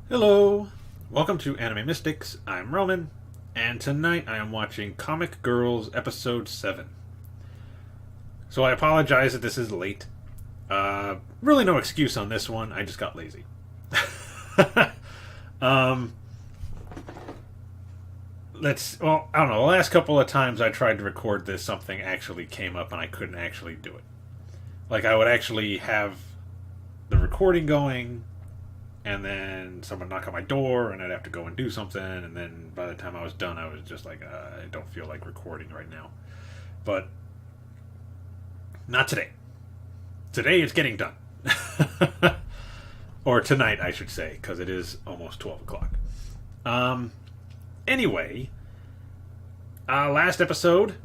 Hello! Welcome to Anime Mystics. I'm Roman, and tonight I am watching Comic Girls Episode 7. So I apologize that this is late. Really no excuse on this one, I just got lazy. um, I don't know, the last couple of times I tried to record this, something actually came up and I couldn't actually do it. Like, I would actually have the recording going, and then someone knock on my door and I'd have to go and do something, and then by the time I was done I was just like, I don't feel like recording right now. But not today. Today it's getting done. Or tonight, I should say, because it is almost 12 o'clock. Anyway, last episode,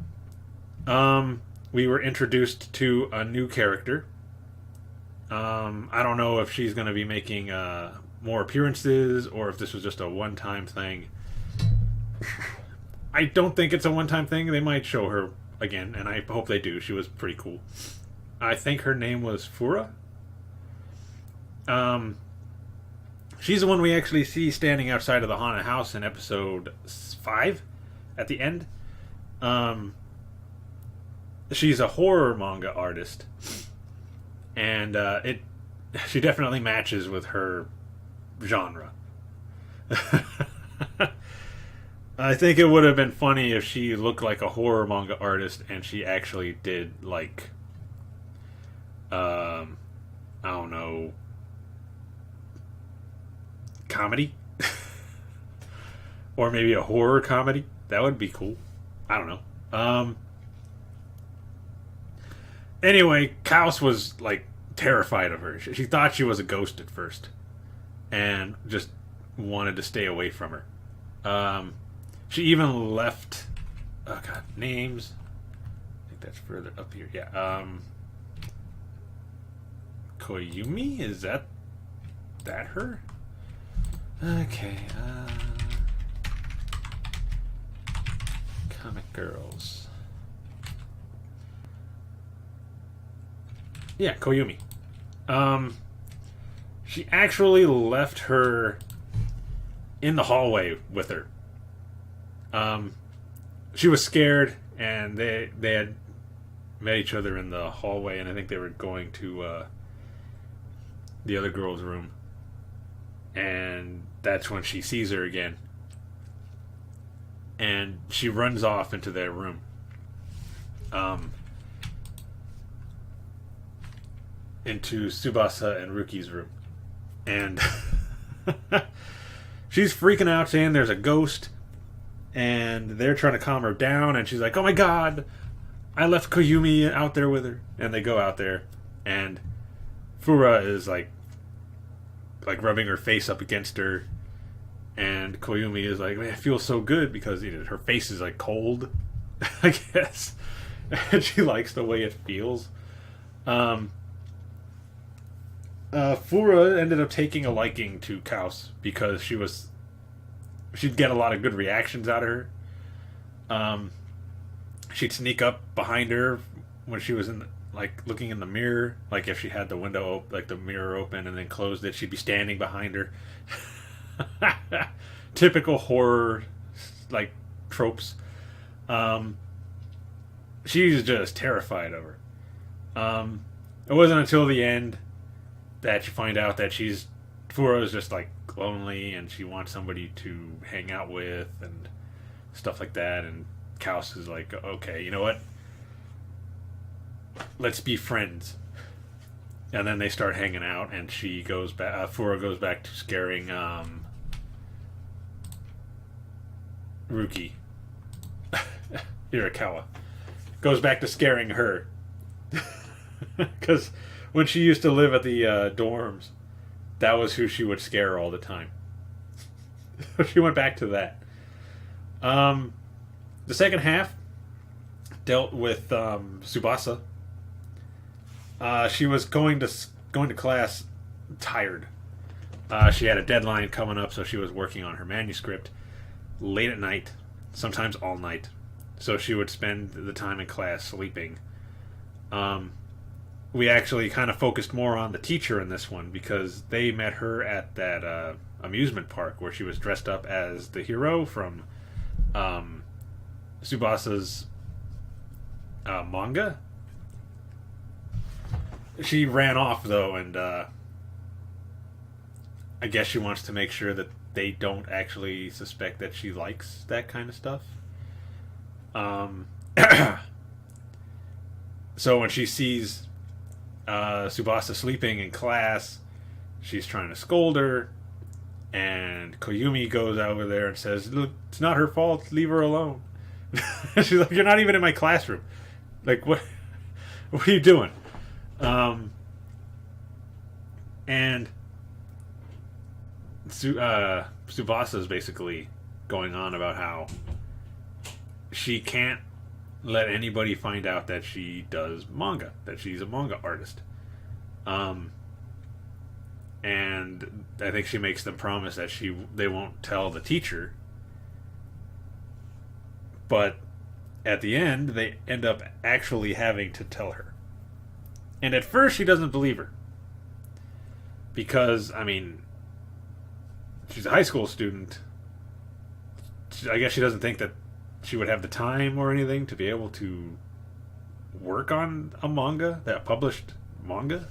we were introduced to a new character. I don't know if she's going to be making more appearances or if this was just a one-time thing. I don't think it's a one-time thing. They might show her again, and I hope they do. She was pretty cool. I think her name was Fura. She's the one we actually see standing outside of the haunted house in episode 5 at the end. She's a horror manga artist. And she definitely matches with her genre. I think it would have been funny if she looked like a horror manga artist and she actually did, like, I don't know, comedy? Or maybe a horror comedy. That would be cool. I don't know. Anyway, Kaos was, like, terrified of her. She thought she was a ghost at first. And just wanted to stay away from her. She even left... Oh, God. Names. I think that's further up here. Yeah. Koyumi? Is that her? Okay. Comic Girls. Yeah, Koyumi. She actually left her in the hallway with her. She was scared, and they had met each other in the hallway, and I think they were going to the other girl's room. And that's when she sees her again. And she runs off into their room. Into Tsubasa and Ruki's room. And she's freaking out, saying there's a ghost, and they're trying to calm her down, and she's like, oh my god, I left Koyumi out there with her. And they go out there, and Fura is like rubbing her face up against her, and Koyumi is like, man, it feels so good, because her face is like cold, I guess, and she likes the way it feels. Fura ended up taking a liking to Kaos because she'd get a lot of good reactions out of her. She'd sneak up behind her when she was looking in the mirror, like if she had the window like the mirror open and then closed it, she'd be standing behind her. Typical horror tropes. She's just terrified of her. It wasn't until the end that you find out that Fura's just lonely and she wants somebody to hang out with and stuff like that, and Kaos is like, okay, you know what? Let's be friends. And then they start hanging out, and she goes back. Fura goes back to scaring Ruki. Irakawa goes back to scaring her because when she used to live at the dorms, that was who she would scare all the time. She went back to that. The second half dealt with Tsubasa. She was going to class tired. She had a deadline coming up, so she was working on her manuscript late at night, sometimes all night. So she would spend the time in class sleeping. we actually kind of focused more on the teacher in this one because they met her at that amusement park where she was dressed up as the hero from Subasa's manga. She ran off though, and I guess she wants to make sure that they don't actually suspect that she likes that kind of stuff. So when she sees Tsubasa sleeping in class, she's trying to scold her, and Koyumi goes over there and says, "Look, it's not her fault. Leave her alone." She's like, "You're not even in my classroom. Like, what? What are you doing?" And Tsubasa is basically going on about how she can't let anybody find out that she does manga, that she's a manga artist. And I think she makes them promise that they won't tell the teacher. But at the end, they end up actually having to tell her. And at first, she doesn't believe her. Because, I mean, she's a high school student. I guess she doesn't think that she would have the time or anything to be able to work on a manga, that published manga.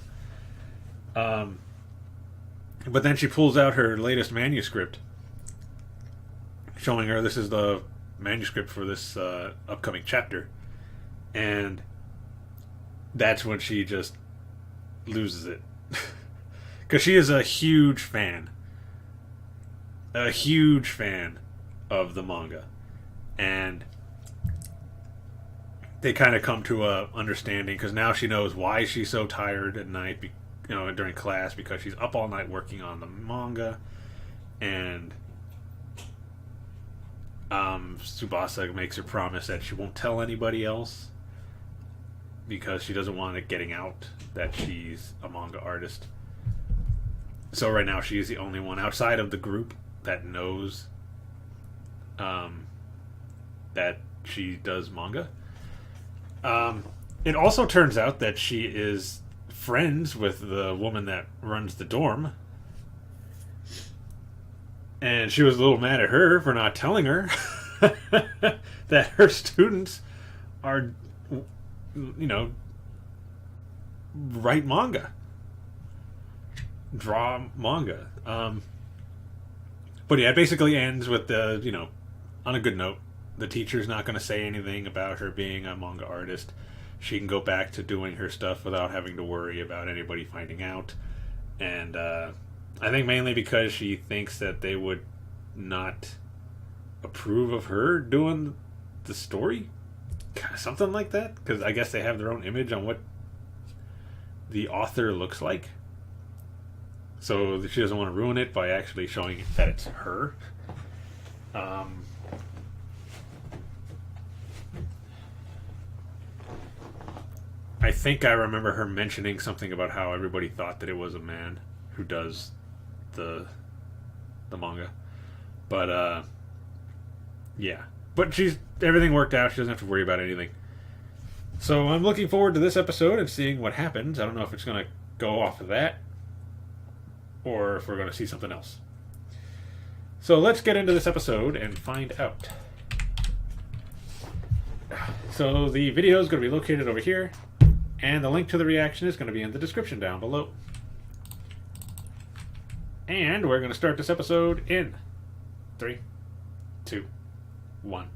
But then she pulls out her latest manuscript, showing her this is the manuscript for this upcoming chapter. And that's when she just loses it. Because she is a huge fan. A huge fan of the manga. And they kind of come to a understanding, because now she knows why she's so tired at night, during class, because she's up all night working on the manga. And Tsubasa makes her promise that she won't tell anybody else, because she doesn't want it getting out that she's a manga artist. So right now she is the only one outside of the group that knows that she does manga. It also turns out that she is friends with the woman that runs the dorm. And she was a little mad at her for not telling her that her students are, write manga. Draw manga. But yeah, it basically ends with on a good note. The teacher's not going to say anything about her being a manga artist. She can go back to doing her stuff without having to worry about anybody finding out. And I think mainly because she thinks that they would not approve of her doing the story. Something like that. Because I guess they have their own image on what the author looks like. So she doesn't want to ruin it by actually showing that it's her. I think I remember her mentioning something about how everybody thought that it was a man who does the manga. But yeah. But everything worked out. She doesn't have to worry about anything. So I'm looking forward to this episode and seeing what happens. I don't know if it's going to go off of that, or if we're going to see something else. So let's get into this episode and find out. So the video is going to be located over here, and the link to the reaction is going to be in the description down below. And we're going to start this episode in 3, 2, 1.